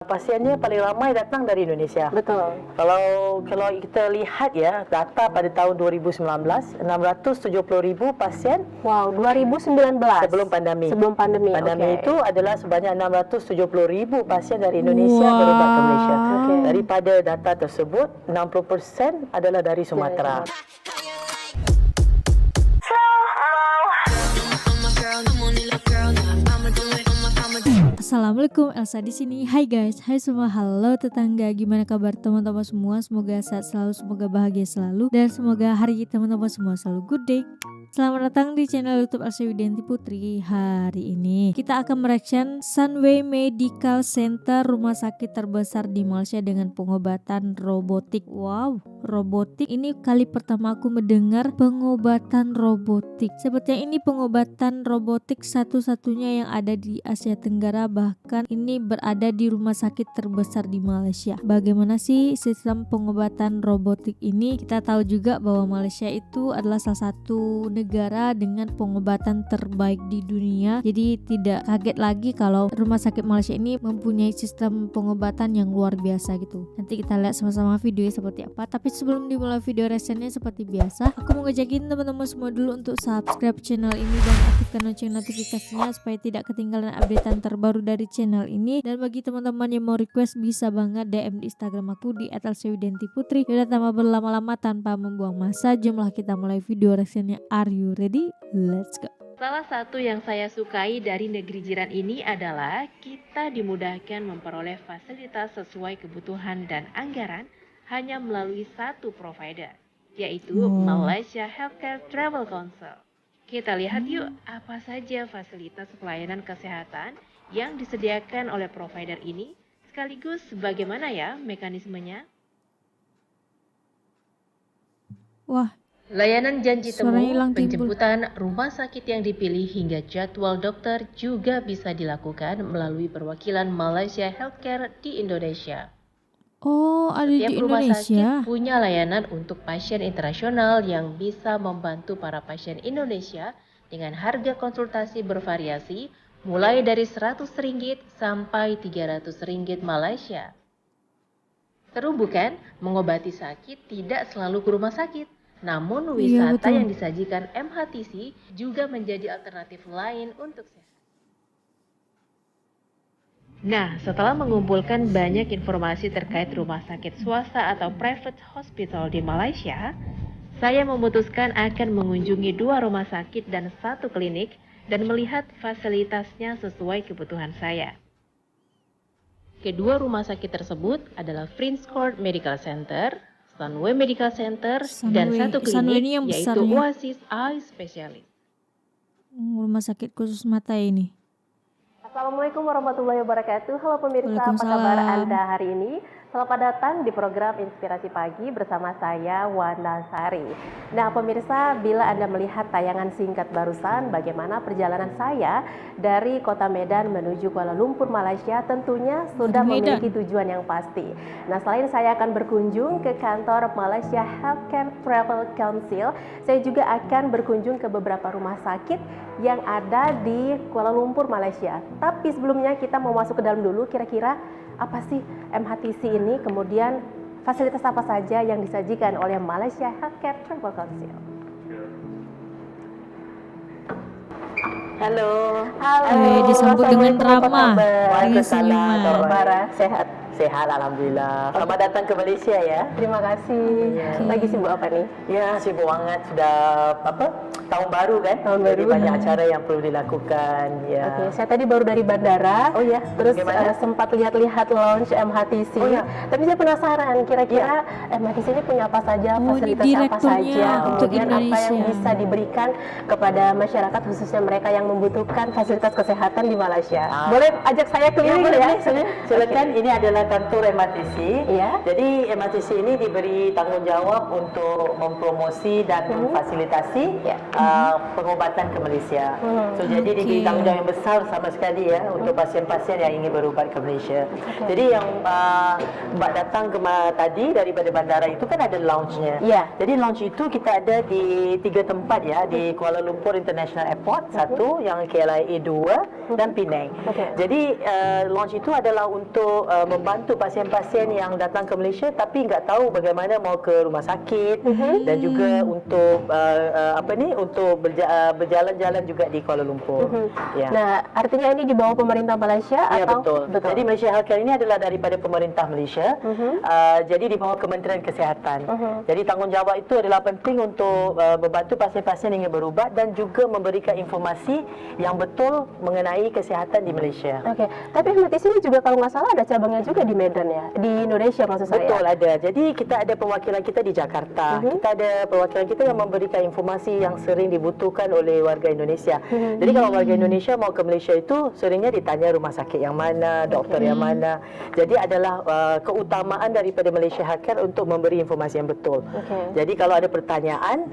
pasiennya paling ramai datang dari Indonesia. Betul. Kalau kita lihat ya data pada tahun 2019, 670,000 pasien. Wow, 2019. Sebelum pandemi. Sebelum pandemi. Pandemi itu adalah sebanyak 670,000 pasien dari Indonesia berobat ke Malaysia. Daripada data tersebut, 60% adalah dari Sumatera. Assalamualaikum, Elsa di sini. Hai guys, hai semua, halo tetangga. Gimana kabar teman-teman semua? Semoga sehat selalu, semoga bahagia selalu, dan semoga hari teman-teman semua selalu good day. Selamat datang di channel YouTube Elsa Widianti Putri. Hari ini kita akan mereaction Sunway Medical Center, rumah sakit terbesar di Malaysia dengan pengobatan robotik. Wow, robotik. Ini kali pertama aku mendengar pengobatan robotik. Sepertinya ini pengobatan robotik satu-satunya yang ada di Asia Tenggara, bahkan ini berada di rumah sakit terbesar di Malaysia. Bagaimana sih sistem pengobatan robotik ini? Kita tahu juga bahwa Malaysia itu adalah salah satu negara dengan pengobatan terbaik di dunia. Jadi tidak kaget lagi kalau rumah sakit Malaysia ini mempunyai sistem pengobatan yang luar biasa gitu. Nanti kita lihat sama-sama videonya seperti apa. Tapi sebelum dimulai video reaksinya seperti biasa, aku mau ngajakin teman-teman semua dulu untuk subscribe channel ini dan aktifkan lonceng notifikasinya supaya tidak ketinggalan updatean terbaru dari channel ini. Dan bagi teman-teman yang mau request, bisa banget DM di Instagram aku di @elsawidiantiputri. Yaudah, tanpa berlama-lama, tanpa membuang masa, jomlah kita mulai video reaksinya. Are you ready? Let's go. Salah satu yang saya sukai dari negeri jiran ini adalah kita dimudahkan memperoleh fasilitas sesuai kebutuhan dan anggaran hanya melalui satu provider, yaitu Malaysia Healthcare Travel Council. Kita lihat yuk apa saja fasilitas pelayanan kesehatan yang disediakan oleh provider ini, sekaligus bagaimana ya mekanismenya. Wah, Layanan janji temu, suaranya hilang timbul. penjemputan, rumah sakit yang dipilih hingga jadwal dokter juga bisa dilakukan melalui perwakilan Malaysia Healthcare di Indonesia. Oh, ada di Setiap rumah sakit Indonesia. punya layanan untuk pasien internasional yang bisa membantu para pasien Indonesia dengan harga konsultasi bervariasi mulai dari RM100 sampai RM300 Malaysia. Seru bukan? Mengobati sakit tidak selalu ke rumah sakit. Namun Iya, wisata betul. yang disajikan MHTC juga menjadi alternatif lain untuk sehat. Nah, setelah mengumpulkan banyak informasi terkait rumah sakit swasta atau private hospital di Malaysia, saya memutuskan akan mengunjungi 2 rumah sakit dan 1 klinik dan melihat fasilitasnya sesuai kebutuhan saya. Kedua rumah sakit tersebut adalah Prince Court Medical Center, Sunway Medical Center, dan Sunway. 1 Sunway klinik ini yang yaitu besarnya. Oasis Eye Specialist. Rumah sakit khusus mata ini. Assalamualaikum warahmatullahi wabarakatuh. Halo pemirsa, apa Waalaikumsalam. kabar Anda hari ini? Selamat datang di program Inspirasi Pagi bersama saya, Wanda Sari. Nah pemirsa, bila Anda melihat tayangan singkat barusan bagaimana perjalanan saya dari kota Medan menuju Kuala Lumpur, Malaysia, tentunya sudah Medan. memiliki tujuan yang pasti. Nah selain saya akan berkunjung ke kantor Malaysia Healthcare Travel Council, saya juga akan berkunjung ke beberapa rumah sakit yang ada di Kuala Lumpur, Malaysia. Tapi sebelumnya kita mau masuk ke dalam dulu, kira-kira apa sih MHTC ini, kemudian fasilitas apa saja yang disajikan oleh Malaysia Healthcare Travel Council. Halo. Assalamualaikum, Disambut dengan apa ramah. kabar? Dengan Waalaikumsalam. senyuman. Kabar sehat. Sehat, alhamdulillah. Selamat datang ke Malaysia ya. Terima kasih. Lagi sibuk apa nih? Ya, sibuk banget, sudah tahun baru kan? Tahun Jadi baru. banyak acara yang perlu dilakukan. Ya. Oke, saya tadi baru dari bandara. Oh ya, Terus gimana? sempat lihat-lihat launch MHTC. Oh ya. Tapi saya penasaran, kira-kira MHTC ini punya apa saja, Oh, ini fasilitas apa direkturnya saja, untuk kemudian apa yang Indonesia. bisa diberikan kepada masyarakat, khususnya mereka yang membutuhkan fasilitas kesehatan di Malaysia. Boleh ajak saya keliling boleh, ya? boleh. Silakan. Ini adalah adalah kantor MRTC. Ya. Jadi MRTC ini diberi tanggungjawab untuk mempromosi dan memfasilitasi pengobatan ke Malaysia. So jadi diberi tanggungjawab yang besar sama sekali ya untuk pasien-pasien yang ingin berubat ke Malaysia. Jadi yang Mbak datang tadi daripada bandara itu kan ada lounge-nya. Ya. Jadi lounge itu kita ada di 3 tempat ya, di Kuala Lumpur International Airport satu, yang KLIA 2 dan Penang. Jadi lounge itu adalah untuk membantu pasien-pasien yang datang ke Malaysia tapi nggak tahu bagaimana mau ke rumah sakit dan juga untuk untuk berjalan-jalan juga di Kuala Lumpur. Ya. Nah, artinya ini di bawah pemerintah Malaysia Ya, atau betul. Jadi Malaysia Healthcare ini adalah daripada pemerintah Malaysia. Jadi di bawah Kementerian Kesihatan. Jadi tanggungjawab itu adalah penting untuk membantu pasien-pasien yang ingin berubat dan juga memberikan informasi yang betul mengenai kesihatan di Malaysia. Tapi MRTC ini juga kalau nggak salah ada cabangnya juga di Medan ya, di Indonesia maksud saya. Betul, ada. Jadi kita ada perwakilan kita di Jakarta. Kita ada perwakilan kita yang memberikan informasi yang sering dibutuhkan oleh warga Indonesia. Jadi kalau warga Indonesia mau ke Malaysia itu seringnya ditanya rumah sakit yang mana, doktor yang mana. Jadi adalah keutamaan daripada Malaysia Healthcare untuk memberi informasi yang betul. Jadi kalau ada pertanyaan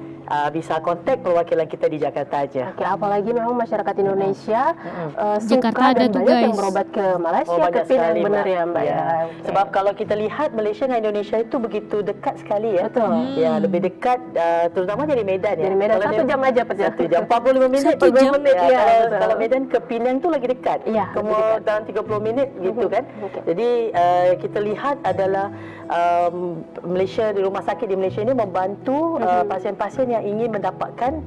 bisa kontak perwakilan kita di Jakarta aja. Apalagi memang masyarakat Indonesia Jakarta suka ada dan tuh, banyak yang guys. berobat ke Malaysia, ke Penang, benar ya Mbak ya. Sebab kalau kita lihat Malaysia dengan Indonesia itu begitu dekat sekali ya. Betul. Ya, lebih dekat terutama dari Medan ya. Dari Medan Kalau 1 jam aja perjalanan. 1 jam 45 minit. 1 jam. Ya, kalau Medan ke Penang tu lagi dekat. Ya, Cuma dalam 30 minit gitu kan. Jadi kita lihat adalah Malaysia, di rumah sakit di Malaysia ini membantu pasien-pasien yang ingin mendapatkan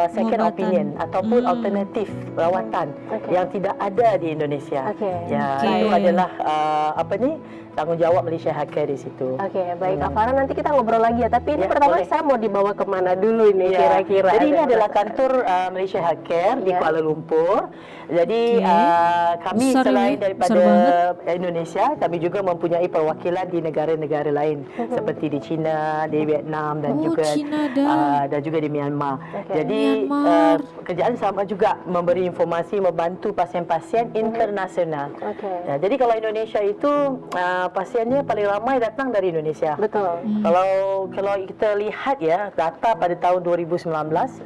second Pengobatan. opinion ataupun alternatif rawatan yang tidak ada di Indonesia. Ya, itu adalah tanggungjawab Malaysia Healthcare di situ. Baik Kak Farah, nanti kita ngobrol lagi ya. Tapi ini pertama boleh. saya mau dibawa kemana dulu ini kira-kira? Jadi ini adalah kantor Malaysia Healthcare di Kuala Lumpur. Jadi kami Besar selain ini, daripada besar Indonesia, kami juga mempunyai perwakilan di negara-negara lain seperti di China, di Vietnam dan juga China dan juga di Myanmar. Jadi Myanmar. kerjaan sama juga memberi informasi, membantu pasien-pasien internasional. Ya, jadi kalau Indonesia itu pasiennya paling ramai datang dari Indonesia. Betul. Kalau kita lihat ya data pada tahun 2019,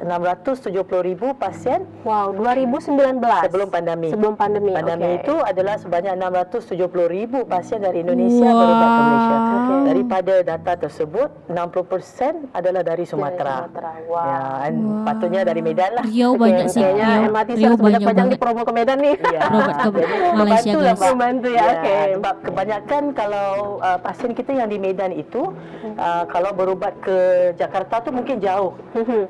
670,000 pasien. Wow, 2019. Sebelum pandemi. Sebelum pandemi. Pandemi itu adalah sebanyak 670,000 pasien dari Indonesia berubat ke Malaysia. Daripada data tersebut, 60% adalah dari Sumatera. Wow. Ya, patutnya dari Medan lah. Riau banyak sih. Kayaknya MRTC harus banyak-banyak di promo ke Medan nih. Berobat ke Jadi, Malaysia, membantu lah, guys. Mbak. Membantu ya, oke. Sebab kebanyakan kalau pasien kita yang di Medan itu kalau berubat ke Jakarta tu mungkin jauh.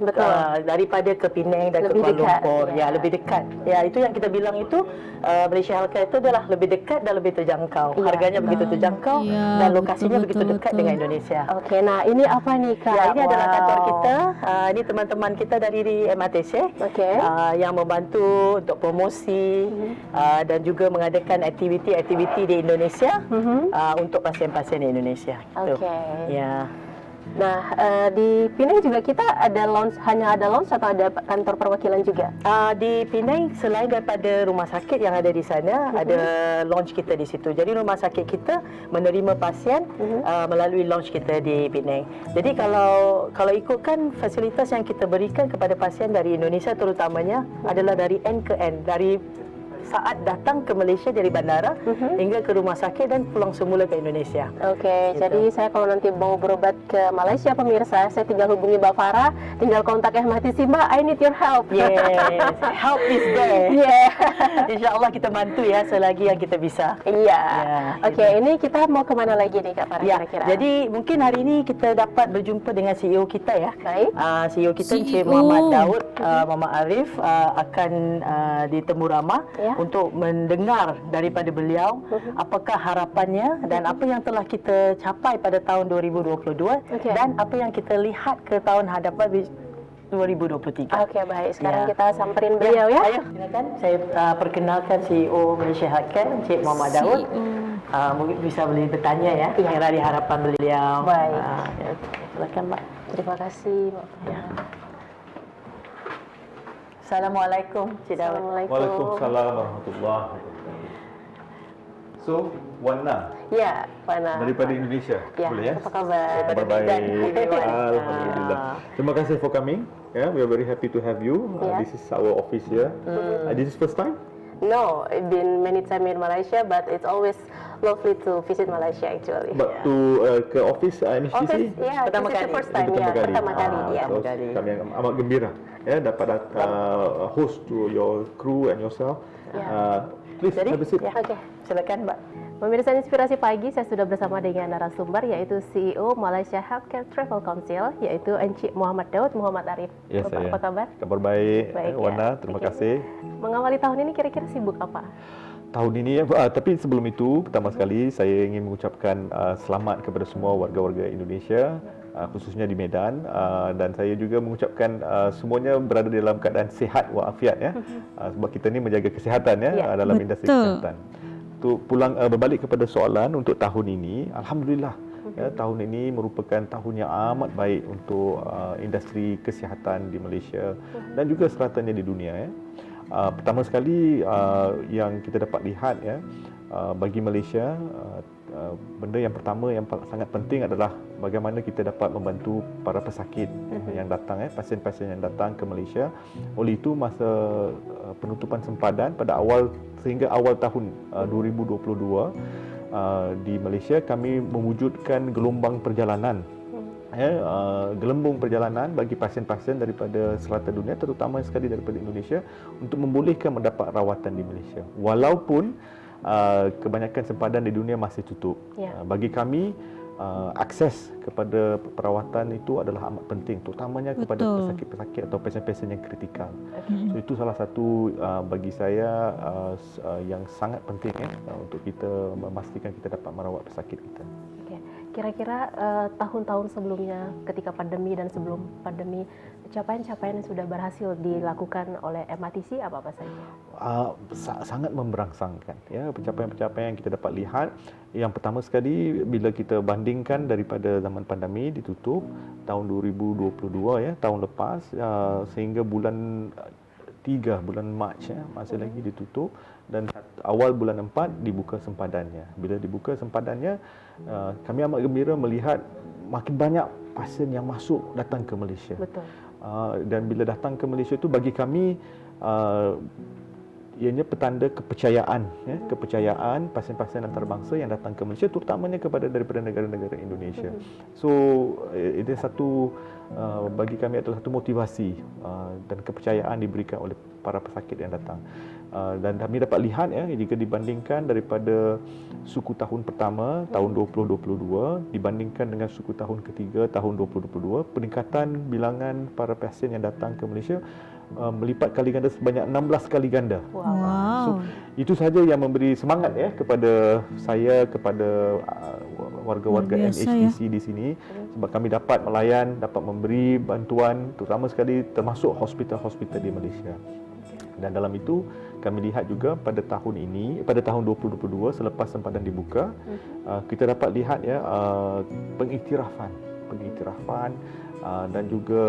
Betul. Daripada ke Penang dan Lebih ke Kuala dekat, Lumpur. ya. Ya, lebih dekat. Ya, itu yang kita bilang itu Malaysia Healthcare itu adalah lebih dekat dan lebih terjangkau. Harganya begitu terjangkau dan lokasinya begitu dekat dengan Indonesia. Oke, nah ini apa nih Kak? Ya, ini adalah kantor kita. Ini teman-teman kita dari MRTC yang membantu untuk promosi dan juga mengadakan aktiviti-aktiviti di Indonesia untuk pasien-pasien di Indonesia. Ya. Nah, di Penang juga kita ada lounge, hanya ada lounge atau ada kantor perwakilan juga? Di Penang, selain daripada rumah sakit yang ada di sana, ada lounge kita di situ. Jadi rumah sakit kita menerima pasien melalui lounge kita di Penang. Jadi kalau ikutkan fasilitas yang kita berikan kepada pasien dari Indonesia terutamanya adalah dari end ke end, dari saat datang ke Malaysia dari bandara hingga ke rumah sakit dan pulang semula ke Indonesia. Gitu. Jadi saya kalau nanti mau berobat ke Malaysia, pemirsa, saya tinggal hubungi Mbak Farah, tinggal kontak MRTC, Mbak, I need your help. Yes, help is there. InsyaAllah kita bantu ya selagi yang kita bisa. Ini kita mau kemana lagi nih Kak Farah kira-kira? Jadi mungkin hari ini kita dapat berjumpa dengan CEO kita ya. CEO kita Encik Muhammad Daud, Muhammad Arif akan di Temu Ramah untuk mendengar daripada beliau apakah harapannya dan apa yang telah kita capai pada tahun 2022 dan apa yang kita lihat ke tahun hadapan 2023. Baik. Sekarang kita samperin beliau ya. Ayo, silakan. Saya perkenalkan CEO Malaysia Healthcare, Encik Muhammad Daud. Mungkin bisa boleh bertanya ya, mengenai harapan beliau. Baik. Silakan, Mbak. Terima kasih, Mbak. Assalamualaikum, Cik Daud. Waalaikumsalam warahmatullahi wabarakatuh. So, Wana Ya, Wana. daripada Indonesia, Ya, boleh ya? apa kabar? Kabar baik. Alhamdulillah. Ah. Terima kasih for coming. Yeah, we are very happy to have you. Yeah. This is our office here. This is first time? No, I've been many times in Malaysia, but it's always lovely to visit Malaysia actually. But to ke office MHTC? Office, ya, Pertama this is the kali. first time, Pertama ya, kali. pertama kali, ya. Terus kami amat gembira ya dapat host to your crew and yourself. Ya. Please Jadi, have a seat. ya, oke, silakan Mbak. Pemirsa Inspirasi Pagi, saya sudah bersama dengan narasumber yaitu CEO Malaysia Healthcare Travel Council, yaitu Encik Muhammad Daud Muhammad Arif. Ya, Bapak, saya. apa kabar? Kabar baik, Baik, ya. Wana. Terima Oke. kasih. Mengawali tahun ini kira-kira sibuk apa? Tahun ini, tapi sebelum itu, pertama sekali saya ingin mengucapkan selamat kepada semua warga-warga Indonesia, khususnya di Medan, dan saya juga mengucapkan semuanya berada dalam keadaan sihat walafiat ya, sebab kita ni menjaga kesihatan ya, dalam industri Betul. kesihatan. Untuk pulang berbalik kepada soalan untuk tahun ini, alhamdulillah ya, tahun ini merupakan tahun yang amat baik untuk industri kesihatan di Malaysia dan juga seratannya di dunia ya. Pertama sekali yang kita dapat lihat ya, bagi Malaysia, benda yang pertama yang sangat penting adalah bagaimana kita dapat membantu para pesakit yang datang pasien-pasien yang datang ke Malaysia. Oleh itu masa penutupan sempadan pada sehingga awal tahun 2022 di Malaysia kami mewujudkan gelombang perjalanan gelembung perjalanan bagi pasien-pasien daripada selatan dunia, terutama sekali daripada Indonesia, untuk membolehkan mendapat rawatan di Malaysia. Walaupun kebanyakan sempadan di dunia masih tutup. Bagi kami, akses kepada perawatan itu adalah amat penting, terutamanya kepada pesakit-pesakit atau pasien-pasien yang kritikal. So, itu salah satu bagi saya yang sangat penting untuk kita memastikan kita dapat merawat pesakit kita. Kira-kira tahun-tahun sebelumnya ketika pandemi dan sebelum pandemi, capaian-capaian yang sudah berhasil dilakukan oleh MHTC apa-apa saja? Sangat memberangsangkan ya, pencapaian-pencapaian yang kita dapat lihat. Yang pertama sekali, bila kita bandingkan daripada zaman pandemi ditutup tahun 2022 ya, tahun lepas, sehingga bulan 3 bulan Mac ya, masih lagi ditutup, dan awal bulan 4 dibuka sempadannya. Bila dibuka sempadannya, kami amat gembira melihat makin banyak pasien yang masuk datang ke Malaysia. Betul. Dan bila datang ke Malaysia itu bagi kami ianya petanda kepercayaan ya, kepercayaan pasien-pasien antarabangsa yang datang ke Malaysia, terutamanya daripada negara-negara Indonesia. So ini satu bagi kami adalah satu motivasi dan kepercayaan diberikan oleh para pesakit yang datang. Dan kami dapat lihat ya, jika dibandingkan daripada suku tahun pertama tahun 2022 dibandingkan dengan suku tahun ketiga tahun 2022, peningkatan bilangan para pasien yang datang ke Malaysia melipat kali ganda sebanyak 16 kali ganda. So, itu saja yang memberi semangat ya kepada saya, kepada warga-warga MHTC di sini, sebab kami dapat melayan, dapat memberi bantuan terutama sekali termasuk hospital-hospital di Malaysia. Dan dalam itu kami lihat juga pada tahun ini, pada tahun 2022 selepas sempadan dibuka, kita dapat lihat ya pengiktirafan dan juga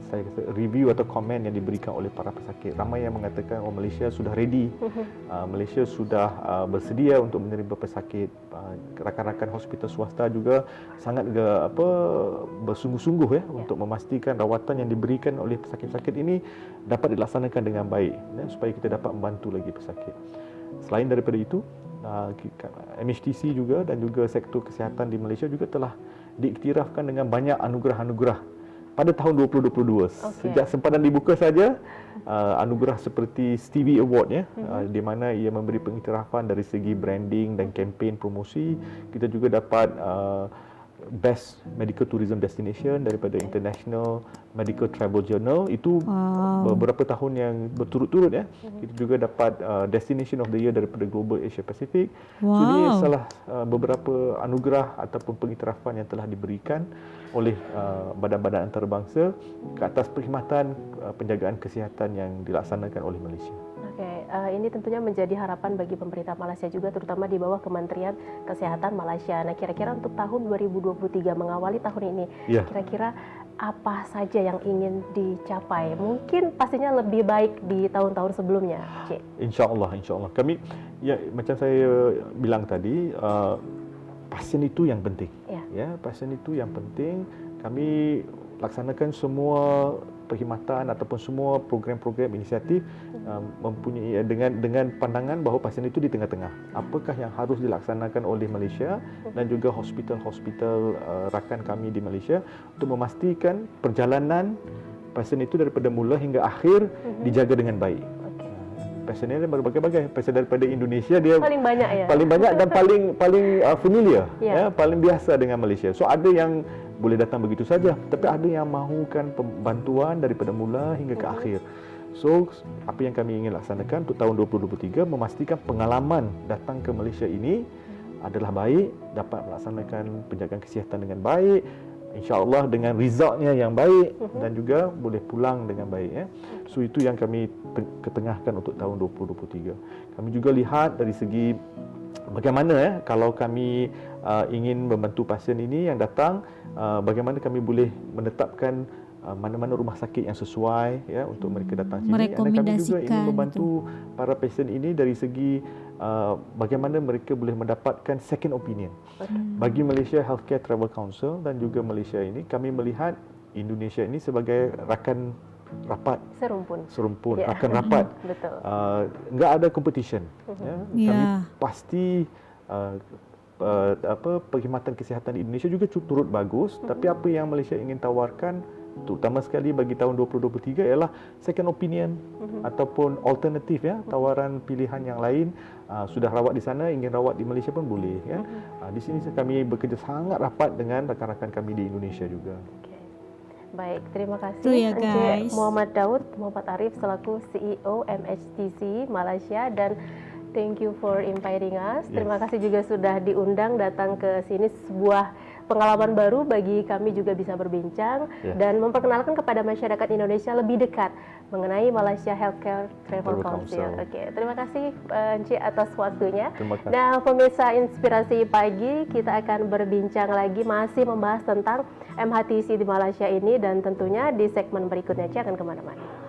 saya kata review atau komen yang diberikan oleh para pesakit. Ramai yang mengatakan Malaysia sudah ready, Malaysia sudah bersedia untuk menerima pesakit. Rakan-rakan hospital swasta juga sangat bersungguh-sungguh ya untuk memastikan rawatan yang diberikan oleh pesakit-pesakit ini dapat dilaksanakan dengan baik ya, supaya kita dapat membantu lagi pesakit. Selain daripada itu, MHTC juga dan juga sektor kesihatan di Malaysia juga telah diiktirafkan dengan banyak anugerah-anugerah pada tahun 2022. Sejak sempadan dibuka saja, anugerah seperti Stevie Award ya, di mana ia memberi pengiktirafan dari segi branding dan kempen promosi. Kita juga dapat Best Medical Tourism Destination daripada International Medical Travel Journal. Itu beberapa tahun yang berturut-turut ya. Kita juga dapat Destination of the Year daripada Global Asia Pacific. So ini salah beberapa anugerah ataupun pengiktirafan yang telah diberikan oleh badan-badan antarabangsa ke atas perkhidmatan penjagaan kesihatan yang dilaksanakan oleh Malaysia. Oke, ini tentunya menjadi harapan bagi pemerintah Malaysia juga, terutama di bawah Kementerian Kesehatan Malaysia. Nah, kira-kira untuk tahun 2023 mengawali tahun ini, kira-kira apa saja yang ingin dicapai? Mungkin pastinya lebih baik di tahun-tahun sebelumnya, Cik. Insya Allah. Kami, ya macam saya bilang tadi, pasien itu yang penting. Ya, pasien itu yang penting. Kami laksanakan semua perkhidmatan ataupun semua program-program inisiatif mempunyai dengan pandangan bahawa pasien itu di tengah-tengah. Apakah yang harus dilaksanakan oleh Malaysia dan juga hospital-hospital rakan kami di Malaysia untuk memastikan perjalanan pasien itu daripada mula hingga akhir dijaga dengan baik. Pasien ini berbagai-bagai. Pasien daripada Indonesia dia paling banyak ya. Paling banyak dan paling familiar, paling biasa dengan Malaysia. So ada yang boleh datang begitu saja, tapi ada yang mahukan bantuan daripada mula hingga ke akhir. So apa yang kami ingin laksanakan untuk tahun 2023 memastikan pengalaman datang ke Malaysia ini adalah baik, dapat melaksanakan penjagaan kesihatan dengan baik, insya-Allah dengan resultnya yang baik dan juga boleh pulang dengan baik. So itu yang kami ketengahkan untuk tahun 2023. Kami juga lihat dari segi bagaimana kalau kami ingin membantu pasien ini yang datang, bagaimana kami boleh menetapkan mana-mana rumah sakit yang sesuai untuk mereka datang sini. Dan kami juga ingin membantu para pasien ini dari segi bagaimana mereka boleh mendapatkan second opinion. Bagi Malaysia Healthcare Travel Council dan juga Malaysia ini, kami melihat Indonesia ini sebagai rakan rapat, serumpun, rakan rapat. Betul. Enggak ada competition. Kami pasti perkhidmatan kesihatan di Indonesia juga turut bagus, tapi apa yang Malaysia ingin tawarkan terutama sekali bagi tahun 2023 ialah second opinion ataupun alternatif, tawaran pilihan yang lain. Sudah rawat di sana, ingin rawat di Malaysia pun boleh. Di sini kami bekerja sangat rapat dengan rakan-rakan kami di Indonesia juga. Baik, terima kasih Encik Muhammad Daud Muhammad Arif selaku CEO MHTC Malaysia, dan thank you for inviting us. Terima kasih juga sudah diundang datang ke sini, sebuah pengalaman baru bagi kami juga bisa berbincang dan memperkenalkan kepada masyarakat Indonesia lebih dekat mengenai Malaysia Healthcare Travel Council. Oke, terima kasih Encik atas waktunya. Nah, pemirsa Inspirasi Pagi, kita akan berbincang lagi masih membahas tentang MHTC di Malaysia ini, dan tentunya di segmen berikutnya. Jangan kemana-mana.